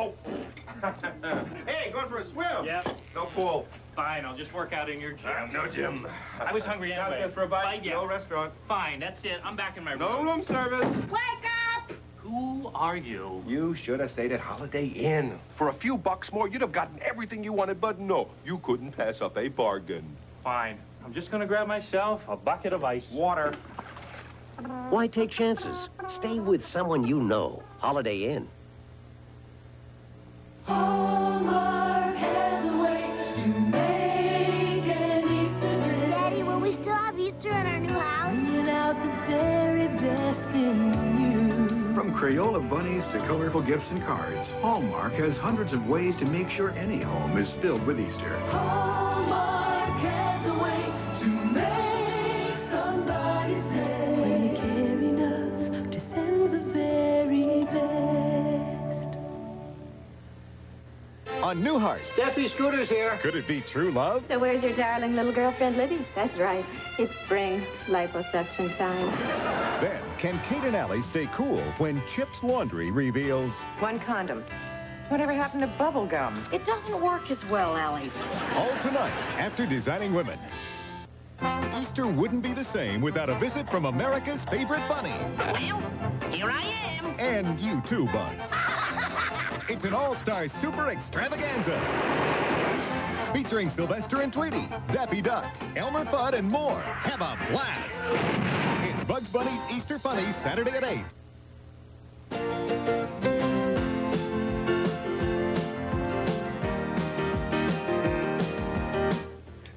Oh! Hey, going for a swim? Yeah. No pool. Fine, I'll just work out in your gym. No gym. I was hungry anyway. Just for a bite? Yeah. No restaurant. Fine, that's it. I'm back in my room. No room service. Wake up! Who are you? You should have stayed at Holiday Inn. For a few bucks more, you'd have gotten everything you wanted, but no, you couldn't pass up a bargain. Fine. I'm just gonna grab myself a bucket of ice. Water. Why take chances? Stay with someone you know. Holiday Inn. Hallmark has a way to make an Easter dress. Daddy, will we still have Easter in our new house? Bringing out the very best in you. From Crayola bunnies to colorful gifts and cards, Hallmark has hundreds of ways to make sure any home is filled with Easter. Hallmark has a way to make somebody's day. When you care enough to send the very best. On Newhart. Steffi Scooter's here. Could it be true love? So where's your darling little girlfriend, Libby? That's right. It's spring. Liposuction time. Then, can Kate and Allie stay cool when Chip's Laundry reveals... One condom. Whatever happened to bubble gum? It doesn't work as well, Allie. All tonight, after Designing Women. Easter wouldn't be the same without a visit from America's favorite bunny. Well, here I am. And you too, Bugs. It's an all-star super extravaganza. Featuring Sylvester and Tweety, Daffy Duck, Elmer Fudd, and more. Have a blast. It's Bugs Bunny's Easter Funnies, Saturday at 8.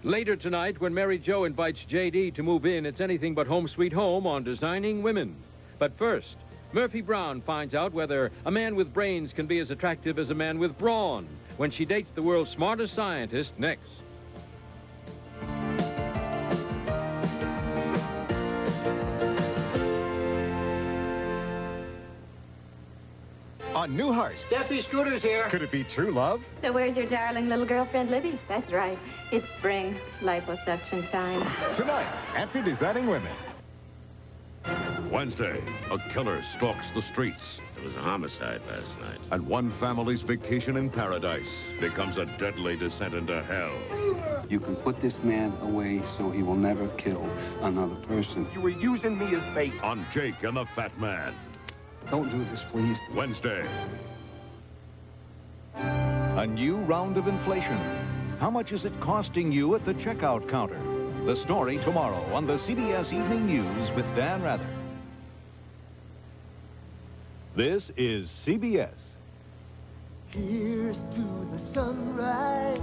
Later tonight, when Mary Jo invites J.D. to move in, it's anything but home sweet home on Designing Women. But first, Murphy Brown finds out whether a man with brains can be as attractive as a man with brawn when she dates the world's smartest scientist next. On Newhart. Steffi Scooter's here. Could it be true love? So where's your darling little girlfriend, Libby? That's right. It's spring. Liposuction time. Tonight, after Designing Women. Wednesday, a killer stalks the streets. There was a homicide last night. And one family's vacation in paradise becomes a deadly descent into hell. You can put this man away so he will never kill another person. You were using me as bait. On Jake and the Fat Man. Don't do this, please. Wednesday. A new round of inflation. How much is it costing you at the checkout counter? The story tomorrow on the CBS Evening News with Dan Rather. This is CBS. Here's to the sunrise.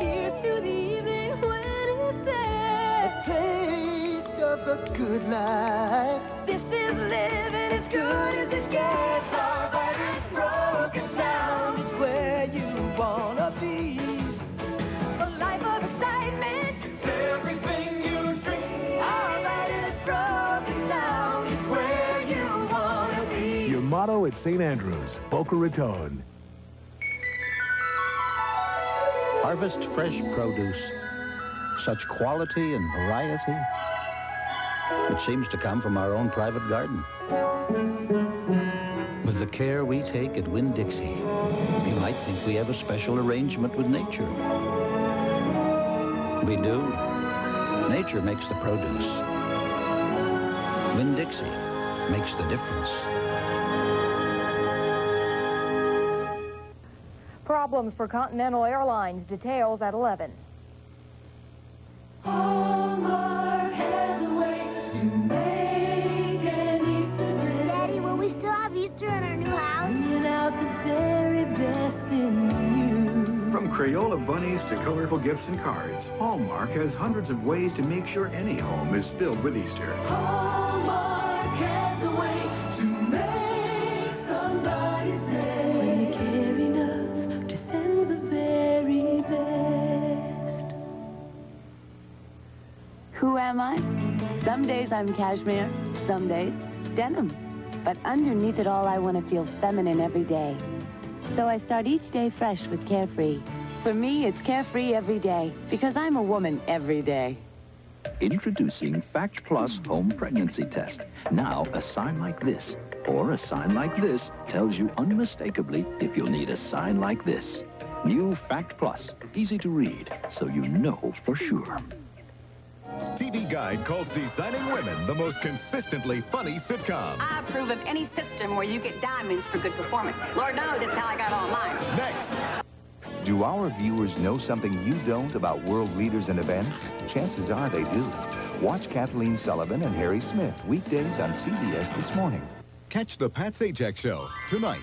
Here's to the evening when it's there. A taste of the good life. This is living as good as it gets. Our vibrant broken sound is where you wanna be. A life of excitement. It's everything you dream. Our vibrant broken sound is where you wanna be. Your motto at St. Andrews, Boca Raton. Harvest fresh produce. Such quality and variety. It seems to come from our own private garden. With the care we take at Winn-Dixie, you might think we have a special arrangement with nature. We do. Nature makes the produce. Winn-Dixie makes the difference. Problems for Continental Airlines. Details at 11. Hallmark has a way to make an Easter dress. Daddy, will we still have Easter in our new house? Bringing out the very best in you. From Crayola bunnies to colorful gifts and cards, Hallmark has hundreds of ways to make sure any home is filled with Easter. Hallmark has a way to make somebody's day. When you care enough to send the very best. Who am I? Some days I'm cashmere, some days denim. But underneath it all, I want to feel feminine every day. So I start each day fresh with Carefree. For me, it's Carefree every day, because I'm a woman every day. Introducing Fact Plus Home Pregnancy Test. Now, a sign like this Or a sign like this tells you unmistakably if you'll need a sign like this. New Fact Plus. Easy to read, so you know for sure. TV Guide calls Designing Women the most consistently funny sitcom. I approve of any system where you get diamonds for good performance. Lord knows that's how I got all mine. Next. Do our viewers know something you don't about world leaders and events? Chances are they do. Watch Kathleen Sullivan and Harry Smith weekdays on CBS This Morning. Catch the Pat Sajak Show tonight.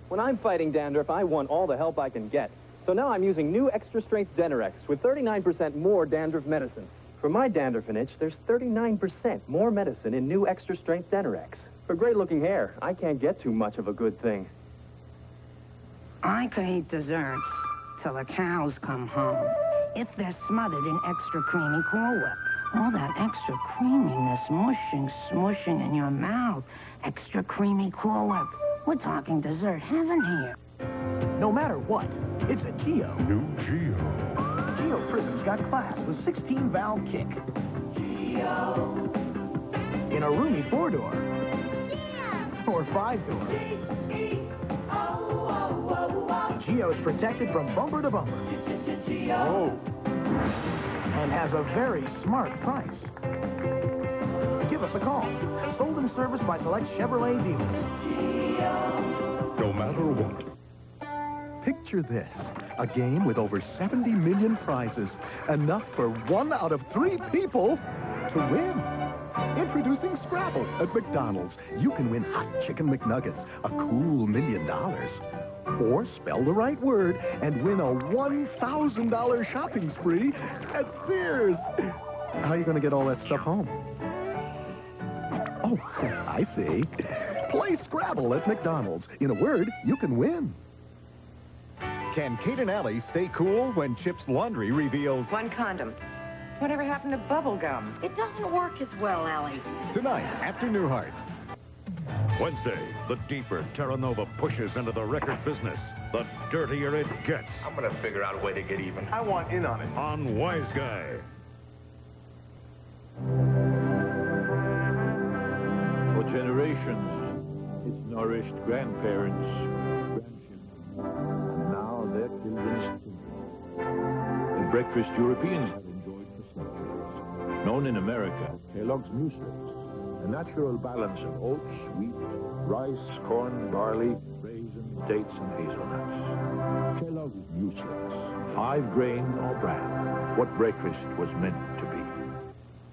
When I'm fighting dandruff, I want all the help I can get. So now I'm using new Extra Strength Denerex with 39% more dandruff medicine. For my dandruff and itch, there's 39% more medicine in new Extra Strength Denerex. For great-looking hair, I can't get too much of a good thing. I could eat desserts till the cows come home if they're smothered in extra creamy Cool Whip. All that extra creaminess smushing in your mouth. Extra creamy Cool Whip. We're talking dessert heaven here. No matter what, it's a Geo. New Geo. Geo Prism's got class with 16-valve kick. Geo. In a roomy 4-door. Or 5-door. Geo's protected from bumper to bumper. Oh. And has a very smart price. Give us a call. Sold and serviced by select Chevrolet dealers. No matter what. Picture this, a game with over 70 million prizes, enough for 1 out of 3 people to win. Introducing Scrabble at McDonald's. You can win hot chicken McNuggets, a cool $1 million. Or spell the right word and win a $1,000 shopping spree at Sears. How are you going to get all that stuff home? Oh, I see. Play Scrabble at McDonald's. In a word, you can win. Can Kate and Allie stay cool when Chip's Laundry reveals... One condom. Whatever happened to bubble gum? It doesn't work as well, Allie. Tonight, after Newhart. Wednesday, the deeper Terra Nova pushes into the record business, the dirtier it gets. I'm gonna figure out a way to get even. I want in on it. On Wise Guy. For generations, it's nourished grandparents, grandchildren, and now their children's children. A breakfast Europeans have enjoyed for centuries. Known in America, Kellogg's Muesli. A natural balance of oats, wheat, rice, corn, barley, raisins, dates, and hazelnuts. Kellogg's Muesli. 5-grain or bran. What breakfast was meant to be.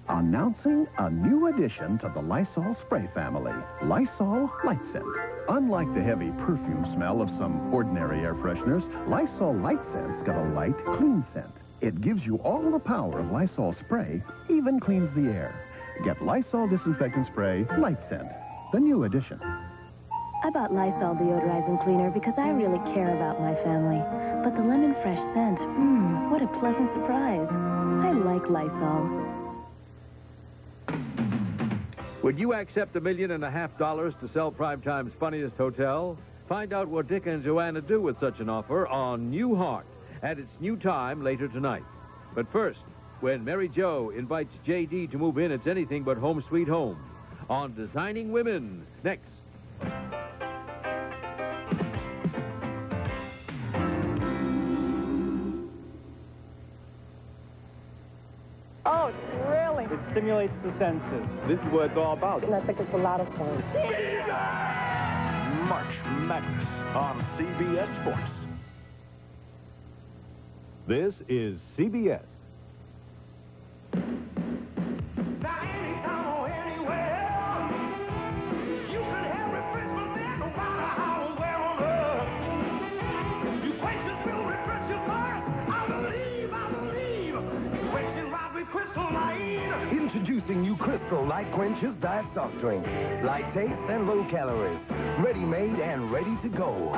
Announcing a new addition to the Lysol spray family, Lysol Light Scent. Unlike the heavy perfume smell of some ordinary air fresheners, Lysol Light Scent's got a light, clean scent. It gives you all the power of Lysol spray, even cleans the air. Get Lysol Disinfectant Spray Light Scent, the new addition. I bought Lysol deodorizing cleaner because I really care about my family. But the lemon fresh scent, what a pleasant surprise. I like Lysol. Would you accept $1.5 million to sell Primetime's Funniest Hotel? Find out what Dick and Joanna do with such an offer on Newhart at its new time later tonight. But first, when Mary Jo invites J.D. to move in, it's anything but home sweet home. On Designing Women, next. Oh, really? It stimulates the senses. This is what it's all about. And I think it's a lot of fun. March Madness on CBS Sports. This is CBS. Introducing new Crystal Light Quenches Diet Soft Drink. Light taste and low calories. Ready-made and ready to go.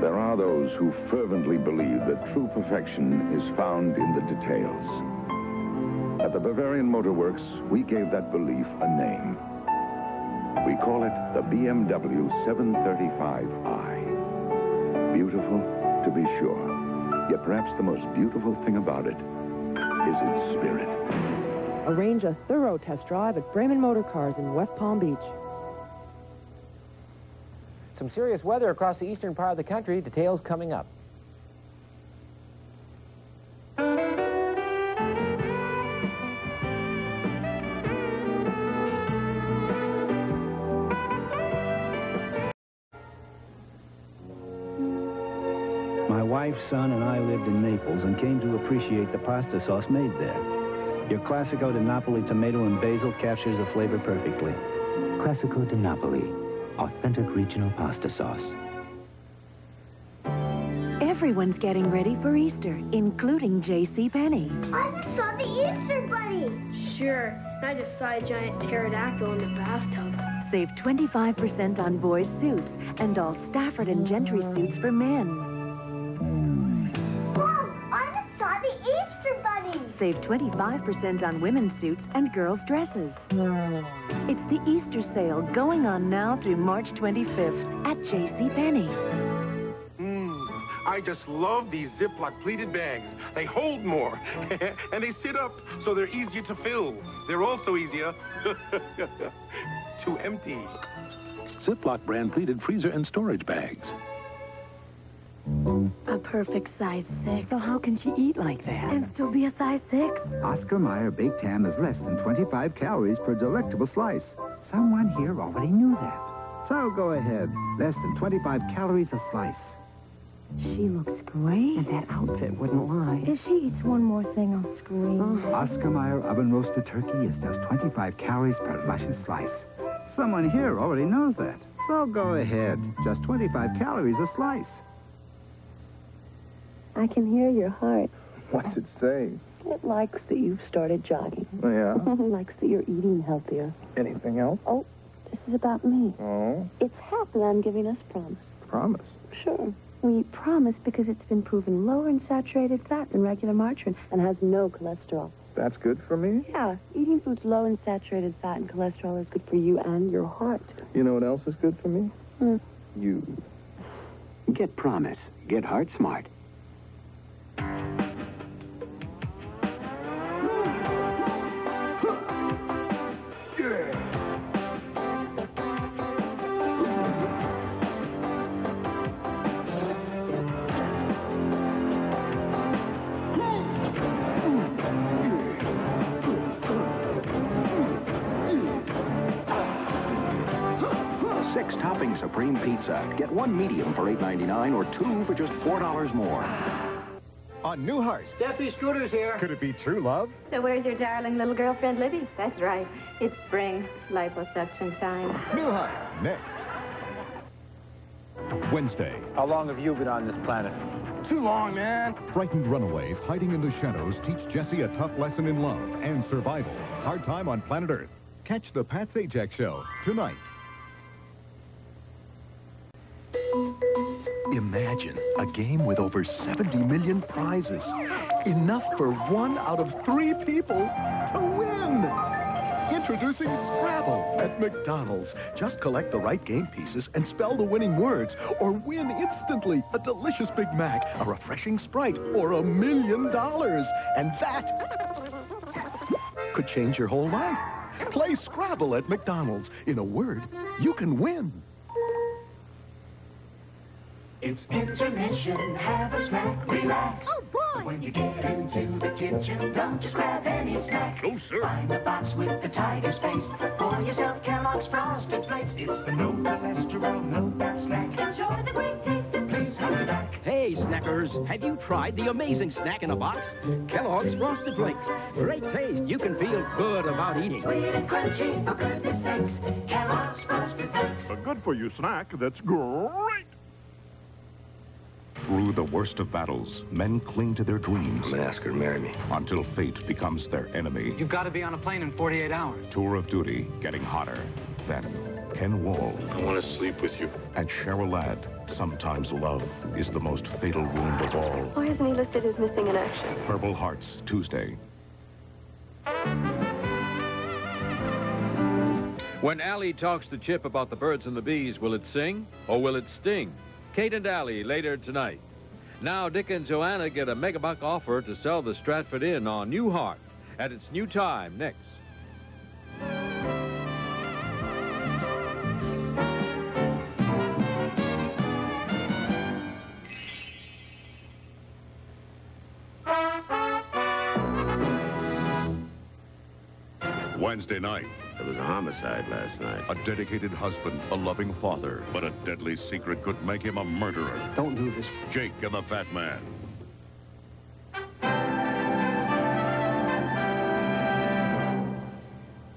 There are those who fervently believe that true perfection is found in the details. At the Bavarian Motor Works, we gave that belief a name. We call it the BMW 735i. Beautiful, to be sure. Yet perhaps the most beautiful thing about it is its spirit. Arrange a thorough test drive at Bremen Motor Cars in West Palm Beach. Some serious weather across the eastern part of the country. Details coming up. My wife, son, and I lived in Naples and came to appreciate the pasta sauce made there. Your Classico di Napoli tomato and basil captures the flavor perfectly. Classico di Napoli, authentic regional pasta sauce. Everyone's getting ready for Easter, including JCPenney. I just saw the Easter Bunny. Sure. I just saw a giant pterodactyl in the bathtub. Save 25% on boys' suits and all Stafford and Gentry suits for men. I just saw the Easter Bunny. Save 25% on women's suits and girls' dresses. It's the Easter sale going on now through March 25th at JCPenney. I just love these Ziploc pleated bags. They hold more, and they sit up, so they're easier to fill. They're also easier to empty. Ziploc brand pleated freezer and storage bags. A perfect size 6. So how can she eat like that? And still be a size 6? Oscar Mayer baked ham is less than 25 calories per delectable slice. Someone here already knew that. So go ahead. Less than 25 calories a slice. She looks great. And that outfit wouldn't lie. If she eats one more thing, I'll scream. Oscar Mayer oven-roasted turkey is just 25 calories per luscious slice. Someone here already knows that. So go ahead. Just 25 calories a slice. I can hear your heart. What's it saying? It likes that you've started jogging. Yeah? Likes that you're eating healthier. Anything else? Oh, this is about me. Oh? It's half that I'm giving us promise. Promise? Sure. We promise because it's been proven lower in saturated fat than regular margarine and has no cholesterol. That's good for me? Yeah, eating foods low in saturated fat and cholesterol is good for you and your heart. You know what else is good for me? You. Get Promise. Get Heart Smart. Topping Supreme Pizza. Get one medium for $8.99 or two for just $4 more. On Newhart. Steffi Scooter's here. Could it be true love? So where's your darling little girlfriend, Libby? That's right. It's spring. Liposuction time. Newhart. Next. Wednesday. How long have you been on this planet? Too long, man. Frightened runaways hiding in the shadows teach Jesse a tough lesson in love and survival. Hard time on planet Earth. Catch the Pat Sajak Show tonight. Imagine a game with over 70 million prizes. Enough for 1 out of 3 people to win. Introducing Scrabble at McDonald's. Just collect the right game pieces and spell the winning words, or win instantly a delicious Big Mac, a refreshing Sprite, or $1 million. And that could change your whole life. Play Scrabble at McDonald's. In a word, you can win. It's intermission, have a snack, relax. Oh, boy! When you get into the kitchen, don't just grab any snack. No, sir. Find the box with the tiger's face. Pour yourself Kellogg's Frosted Flakes. It's the no cholesterol, no fat snack. Enjoy the great taste and please hurry back. Hey, snackers, have you tried the amazing snack in a box? Kellogg's Frosted Flakes. Great taste. You can feel good about eating. Sweet and crunchy, for goodness sakes. Kellogg's Frosted Flakes. A good-for-you snack that's great. Through the worst of battles, men cling to their dreams. I'm gonna ask her to marry me. Until fate becomes their enemy. You've got to be on a plane in 48 hours. Tour of duty getting hotter. Then, Ken Wall. I want to sleep with you. And Cheryl Ladd. Sometimes love is the most fatal wound of all. Why isn't he listed as missing in action? Purple Hearts, Tuesday. When Allie talks to Chip about the birds and the bees, will it sing or will it sting? Kate and Allie later tonight. Now Dick and Joanna get a megabuck offer to sell the Stratford Inn on New Hart at its new time next. Wednesday night. There was a homicide last night. A dedicated husband, a loving father, but a deadly secret could make him a murderer. Don't do this. Jake and the Fat Man.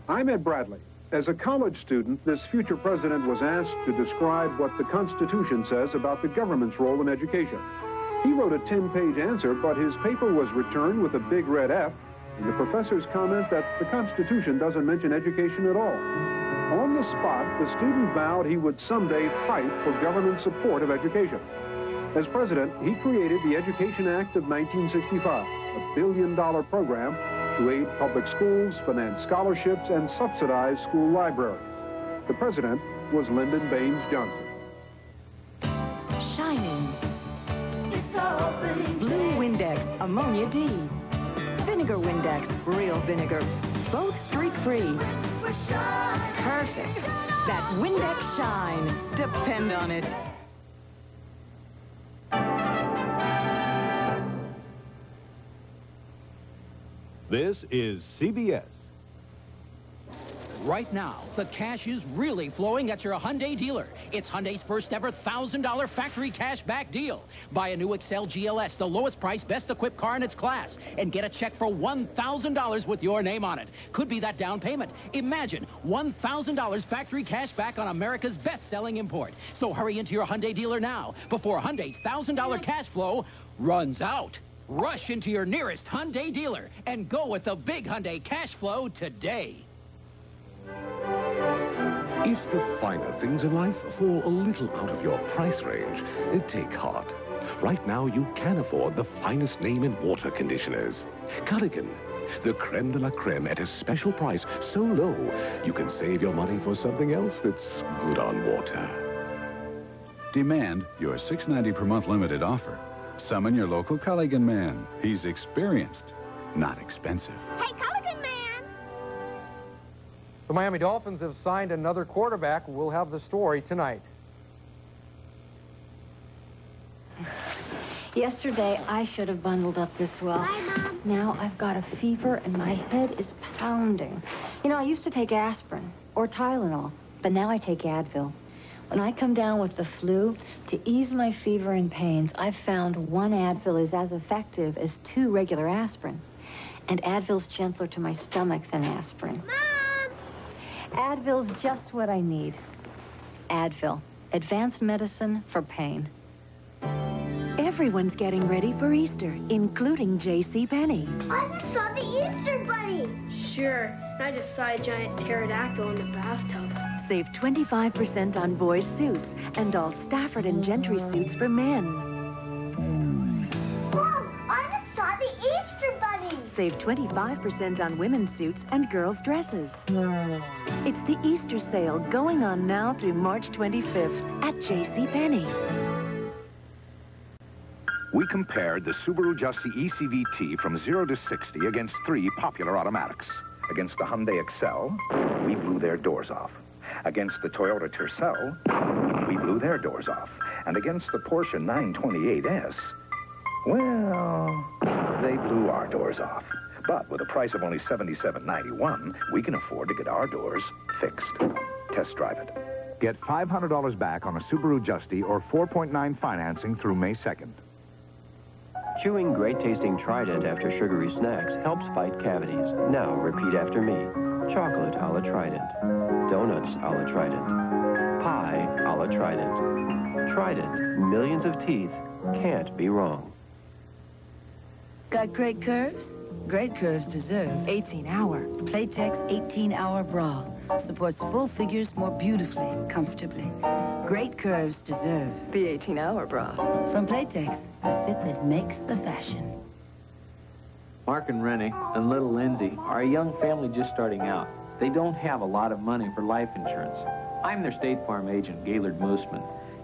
I'm Ed Bradley. As a college student, this future president was asked to describe what the Constitution says about the government's role in education. He wrote a 10-page answer, but his paper was returned with a big red F, and the professor's comment that the Constitution doesn't mention education at all. On the spot, the student vowed he would someday fight for government support of education. As president, he created the Education Act of 1965, a billion-dollar program to aid public schools, finance scholarships, and subsidize school libraries. The president was Lyndon Baines Johnson. Shining. Blue Windex, Ammonia D. Vinegar Windex, real vinegar. Both streak-free. Perfect. That Windex Shine. Depend on it. This is CBS. Right now, the cash is really flowing at your Hyundai dealer. It's Hyundai's first ever $1,000 factory cash back deal. Buy a new Excel GLS, the lowest price, best equipped car in its class, and get a check for $1,000 with your name on it. Could be that down payment. Imagine $1,000 factory cash back on America's best-selling import. So hurry into your Hyundai dealer now before Hyundai's $1,000 cash flow runs out. Rush into your nearest Hyundai dealer and go with the big Hyundai cash flow today. If the finer things in life fall a little out of your price range, take heart. Right now, you can afford the finest name in water conditioners. Culligan, the creme de la creme at a special price so low, you can save your money for something else that's good on water. Demand your $6.90 per month limited offer. Summon your local Culligan man. He's experienced, not expensive. Hey, Culligan man! The Miami Dolphins have signed another quarterback. We'll have the story tonight. Yesterday, I should have bundled up this well. Bye, Mom. Now I've got a fever and my head is pounding. You know, I used to take aspirin or Tylenol, but now I take Advil. When I come down with the flu, to ease my fever and pains, I've found one Advil is as effective as 2 regular aspirin. And Advil's gentler to my stomach than aspirin. Mom! Advil's just what I need. Advil, advanced medicine for pain. Everyone's getting ready for Easter, including JCPenney. I just saw the Easter Bunny. Sure. I just saw a giant pterodactyl in the bathtub. Save 25% on boys' suits and all Stafford and Gentry suits for men. Mom, I just saw the Easter Bunny. Save 25% on women's suits and girls' dresses. It's the Easter sale going on now through March 25th at JCPenney. We compared the Subaru Justy ECVT from 0 to 60 against 3 popular automatics. Against the Hyundai Excel, we blew their doors off. Against the Toyota Tercel, we blew their doors off. And against the Porsche 928S, well, they blew our doors off. But with a price of only $77.91, we can afford to get our doors fixed. Test drive it. Get $500 back on a Subaru Justy or 4.9 financing through May 2nd. Chewing great-tasting Trident after sugary snacks helps fight cavities. Now, repeat after me. Chocolate a la Trident. Donuts a la Trident. Pie a la Trident. Trident, millions of teeth, can't be wrong. Got great curves? Great curves deserve 18-hour. Playtex 18-hour bra. Supports full figures more beautifully and comfortably. Great curves deserve the 18-hour bra. From Playtex, a fit that makes the fashion. Mark and Rennie and little Lindsay are a young family just starting out. They don't have a lot of money for life insurance. I'm their State Farm agent, Gaylord Mooseman.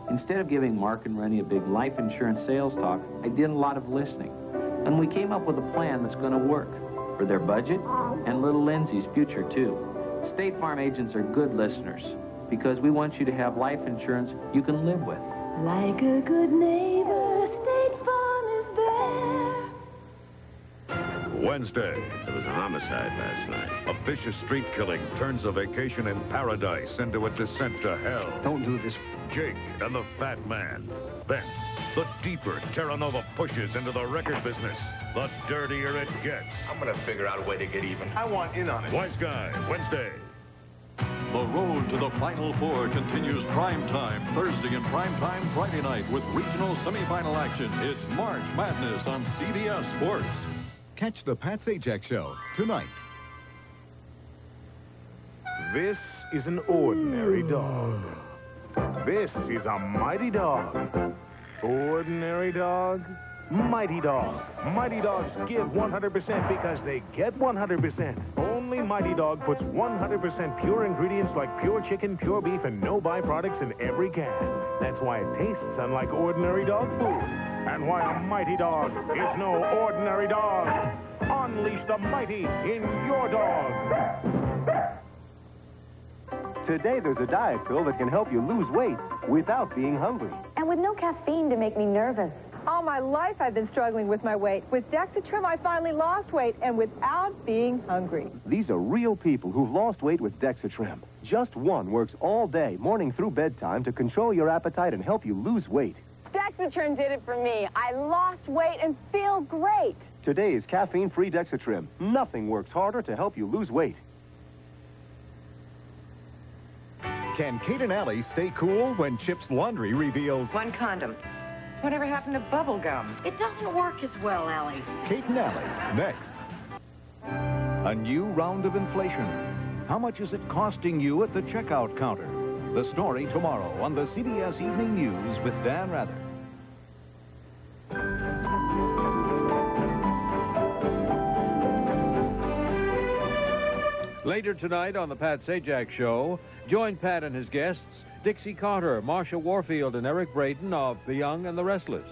Instead of giving Mark and Rennie a big life insurance sales talk, I did a lot of listening. And we came up with a plan that's going to work for their budget and little Lindsay's future, too. State Farm agents are good listeners because we want you to have life insurance you can live with. Like a good neighbor, State Farm is there. Wednesday. There was a homicide last night. A vicious street killing turns a vacation in paradise into a descent to hell. Don't do this. Jake and the Fat Man. Then, the deeper Terra Nova pushes into the record business, the dirtier it gets. I'm gonna figure out a way to get even. I want in on it. Wise Guy, Wednesday. The road to the Final Four continues prime time Thursday and prime time Friday night with regional semifinal action. It's March Madness on CBS Sports. Catch the Pat Sajak Show tonight. This is an ordinary dog. This is a mighty dog. Ordinary dog, mighty dog. Mighty dogs give 100% because they get 100%. Only Mighty Dog puts 100% pure ingredients like pure chicken, pure beef, and no byproducts in every can. That's why it tastes unlike ordinary dog food. And why a Mighty Dog is no ordinary dog. Unleash the mighty in your dog. Today, there's a diet pill that can help you lose weight without being hungry. And with no caffeine to make me nervous. All my life, I've been struggling with my weight. With Dexatrim, I finally lost weight, and without being hungry. These are real people who've lost weight with Dexatrim. Just one works all day, morning through bedtime, to control your appetite and help you lose weight. Dexatrim did it for me. I lost weight and feel great. Today is caffeine-free Dexatrim. Nothing works harder to help you lose weight. Can Kate and Allie stay cool when Chip's Laundry reveals... One condom. Whatever happened to bubble gum? It doesn't work as well, Allie. Kate and Allie, next. A new round of inflation. How much is it costing you at the checkout counter? The story tomorrow on the CBS Evening News with Dan Rather. Later tonight on the Pat Sajak Show, join Pat and his guests, Dixie Carter, Marsha Warfield, and Eric Braden of The Young and the Restless.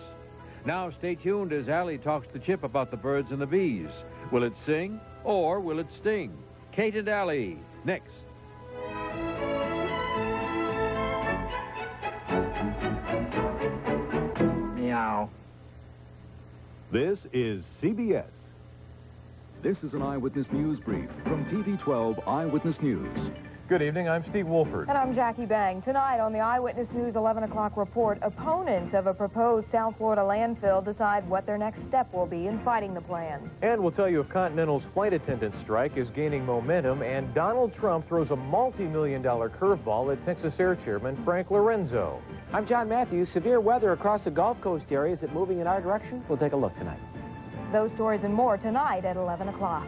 Now stay tuned as Allie talks to Chip about the birds and the bees. Will it sing or will it sting? Kate and Allie, next. Meow. This is CBS. This is an Eyewitness News brief from TV 12 Eyewitness News. Good evening, I'm Steve Wolford. And I'm Jackie Bang. Tonight on the Eyewitness News 11 o'clock report, opponents of a proposed South Florida landfill decide what their next step will be in fighting the plan. And we'll tell you if Continental's flight attendant strike is gaining momentum, and Donald Trump throws a multi-million-dollar curveball at Texas Air Chairman Frank Lorenzo. I'm John Matthews. Severe weather across the Gulf Coast area. Is it moving in our direction? We'll take a look tonight. Those stories and more tonight at 11 o'clock.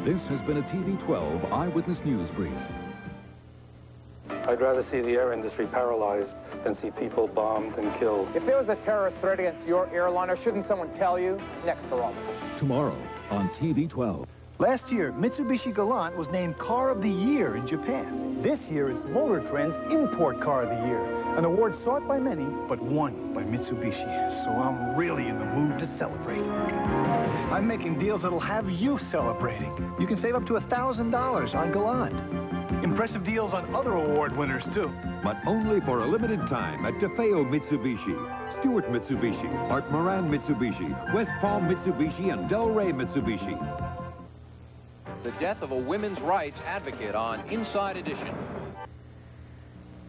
This has been a TV 12 Eyewitness News brief. I'd rather see the air industry paralyzed than see people bombed and killed. If there was a terrorist threat against your airliner, shouldn't someone tell you? Next to all. Tomorrow on TV 12. Last year, Mitsubishi Galant was named Car of the Year in Japan. This year, it's Motor Trend's Import Car of the Year, an award sought by many, but won by Mitsubishi. So I'm really in the mood to celebrate. I'm making deals that'll have you celebrating. You can save up to $1,000 on Galant. Impressive deals on other award winners, too. But only for a limited time at DeFeo Mitsubishi, Stewart Mitsubishi, Art Moran Mitsubishi, West Palm Mitsubishi, and Delray Mitsubishi. The death of a women's rights advocate on Inside Edition.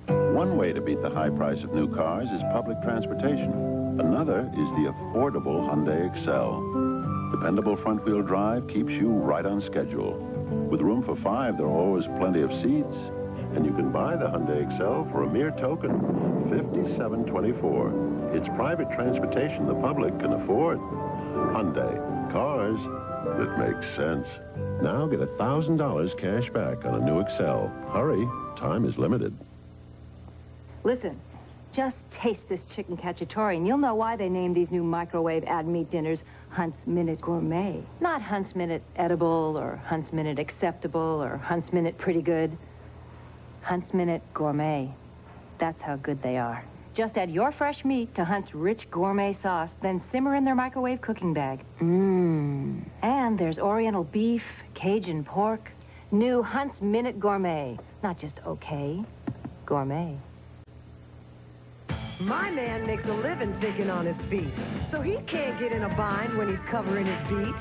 One way to beat the high price of new cars is public transportation. Another is the affordable Hyundai Excel. Dependable front-wheel drive keeps you right on schedule. With room for 5, there are always plenty of seats. And you can buy the Hyundai Excel for a mere token, $57.24. It's private transportation the public can afford. Hyundai, cars that make sense. Now get $1,000 cash back on a new Excel. Hurry, time is limited. Listen, just taste this chicken cacciatore and you'll know why they named these new microwave ad meat dinners Hunt's Minute Gourmet. Not Hunt's Minute Edible or Hunt's Minute Acceptable or Hunt's Minute Pretty Good. Hunt's Minute Gourmet. That's how good they are. Just add your fresh meat to Hunt's rich gourmet sauce, then simmer in their microwave cooking bag. Mmm. And there's Oriental beef, Cajun pork, new Hunt's Minute Gourmet. Not just okay, gourmet. My man makes a living picking on his feet, so he can't get in a bind when he's covering his beat.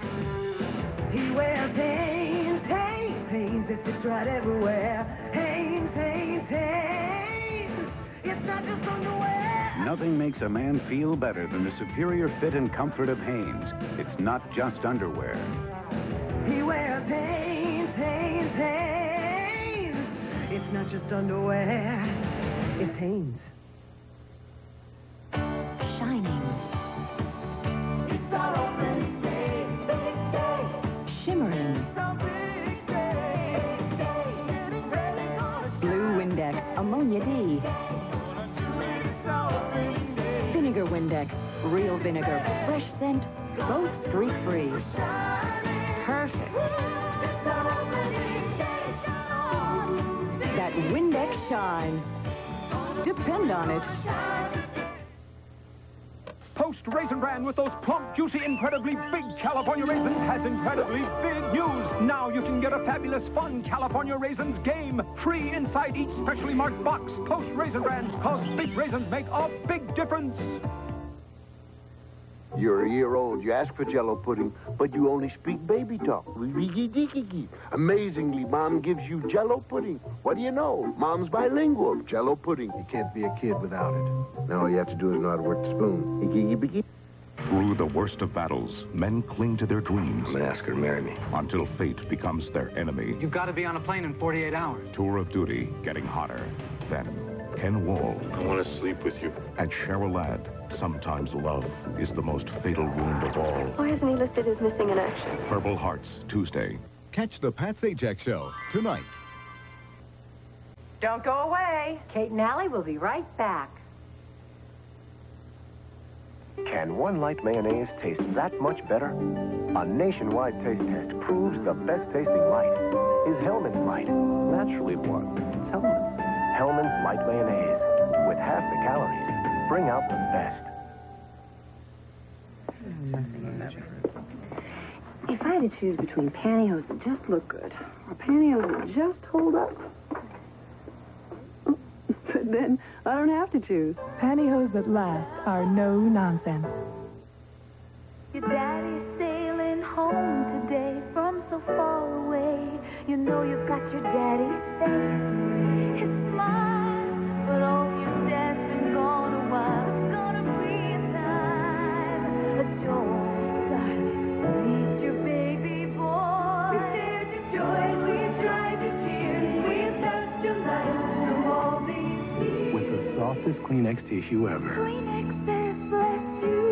He wears Hanes, Hanes, Hanes, it fits right everywhere. Hanes, Hanes, Hanes, it's not just underwear. Nothing makes a man feel better than the superior fit and comfort of Hanes. It's not just underwear. He wears Hanes, Hanes, Hanes, it's not just underwear, it's Hanes. Shimmering. Blue Windex, Ammonia D. Vinegar Windex, real vinegar, fresh scent, both streak-free. Perfect. That Windex shines. Depend on it. Post Raisin Bran with those plump, juicy, incredibly big California raisins has incredibly big news. Now you can get a fabulous, fun California Raisins game free inside each specially marked box. Post Raisin Bran, because big raisins make a big difference. You're a year old. You ask for Jell-O pudding, but you only speak baby talk. Amazingly, Mom gives you Jell-O pudding. What do you know? Mom's bilingual. Jell-O pudding. You can't be a kid without it. Now all you have to do is know how to work the spoon. Through the worst of battles, men cling to their dreams. I'm gonna ask her to marry me. Until fate becomes their enemy. You've got to be on a plane in 48 hours. Tour of duty getting hotter. Then, Ken Wall. I want to sleep with you. And Cheryl Ladd. Sometimes love is the most fatal wound of all. Why isn't he listed as missing in action? Purple Hearts, Tuesday. Catch the Pat Sajak Show tonight. Don't go away. Kate and Allie will be right back. Can one light mayonnaise taste that much better? A nationwide taste test proves the best tasting light is Hellman's Light. Naturally what? It's Hellman's. Hellman's Light Mayonnaise. With half the calories. Bring out the best. If I had to choose between pantyhose that just look good or pantyhose that just hold up, but then I don't have to choose. Pantyhose that last are no nonsense. Your daddy's sailing home today from so far away. You know you've got your daddy's face. His smile, but all your dad's been gone a while. It's gonna be a time that your darling meets your baby boy. We've shared your joys, we've dried your tears, we've touched your life through all these years. With the softest Kleenex tissue ever. Kleenex says bless you.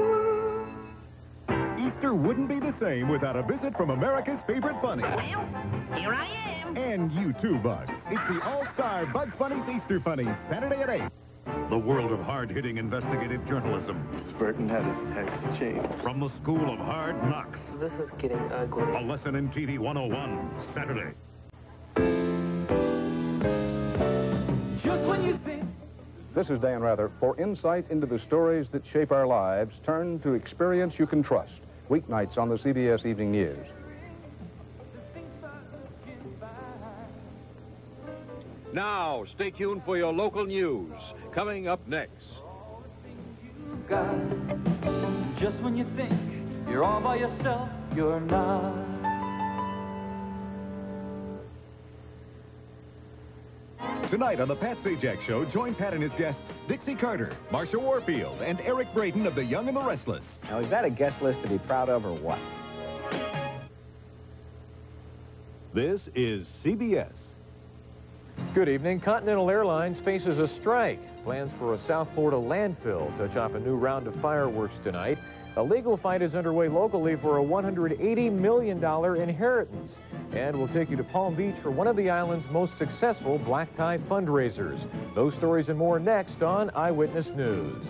Easter wouldn't be the same without a visit from America's favorite bunny. Well, here I am. And you too, Bugs. It's the all-star Bugs Bunny's Easter Bunny, Saturday at 8. The world of hard-hitting investigative journalism. Burton had his head shaved. From the School of Hard Knocks. This is getting ugly. A lesson in TV 101, Saturday. Just when you think. This is Dan Rather. For insight into the stories that shape our lives, turn to Experience You Can Trust. Weeknights on the CBS Evening News. Now, stay tuned for your local news. Coming up next. God, just when you think you're all by yourself, you're not. Tonight on the Pat Sajak Show, join Pat and his guests, Dixie Carter, Marsha Warfield, and Eric Braden of The Young and the Restless. Now, is that a guest list to be proud of or what? This is CBS. Good evening. Continental Airlines faces a strike. Plans for a South Florida landfill touch off a new round of fireworks tonight. A legal fight is underway locally for a $180 million inheritance. And we'll take you to Palm Beach for one of the island's most successful black tie fundraisers. Those stories and more next on Eyewitness News.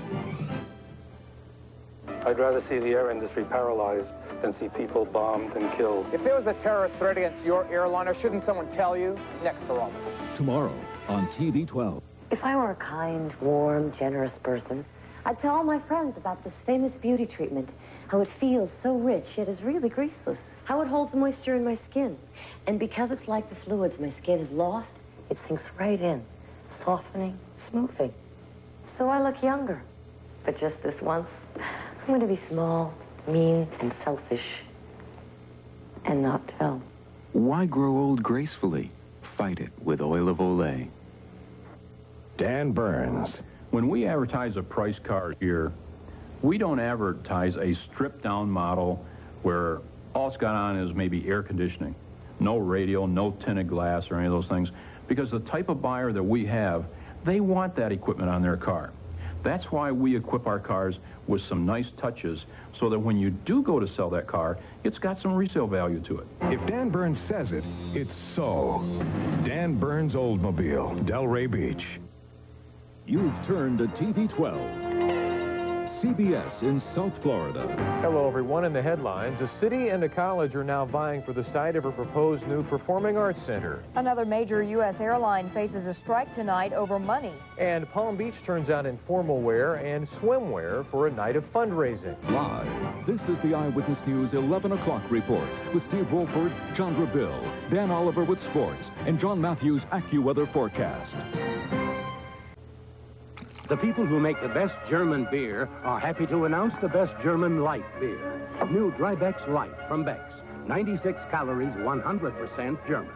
I'd rather see the air industry paralyzed than see people bombed and killed. If there was a terrorist threat against your airliner, shouldn't someone tell you? Next to Rome. Tomorrow on TV 12. If I were a kind, warm, generous person, I'd tell all my friends about this famous beauty treatment, how it feels so rich, yet is really greaseless, how it holds moisture in my skin. And because it's like the fluids my skin has lost, it sinks right in, softening, smoothing. So I look younger. But just this once, I'm going to be small, mean, and selfish, and not tell. Why grow old gracefully? Fight it with Oil of Olay. Dan Burns. When we advertise a price car here, we don't advertise a stripped-down model where all it's got on is maybe air conditioning. No radio, no tinted glass or any of those things. Because the type of buyer that we have, they want that equipment on their car. That's why we equip our cars with some nice touches so that when you do go to sell that car, it's got some resale value to it. If Dan Burns says it, it's so. Dan Burns Oldsmobile, Delray Beach. You've turned to TV 12. CBS in South Florida. Hello, everyone. In the headlines, a city and a college are now vying for the site of a proposed new performing arts center. Another major U.S. airline faces a strike tonight over money. And Palm Beach turns out informal wear and swimwear for a night of fundraising. Live, this is the Eyewitness News 11 o'clock report with Steve Wolford, Chandra Bill, Dan Oliver with sports, and John Matthews' AccuWeather forecast. The people who make the best German beer are happy to announce the best German light beer. New Dry Beck's Light from Beck's. 96 calories, 100% German.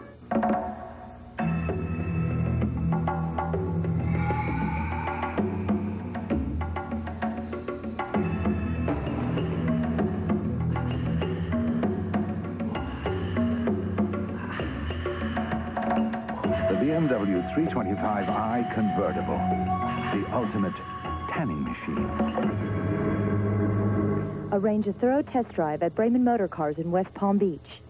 The BMW 325i Convertible. The ultimate tanning machine. Arrange a thorough test drive at Brayman Motor Cars in West Palm Beach.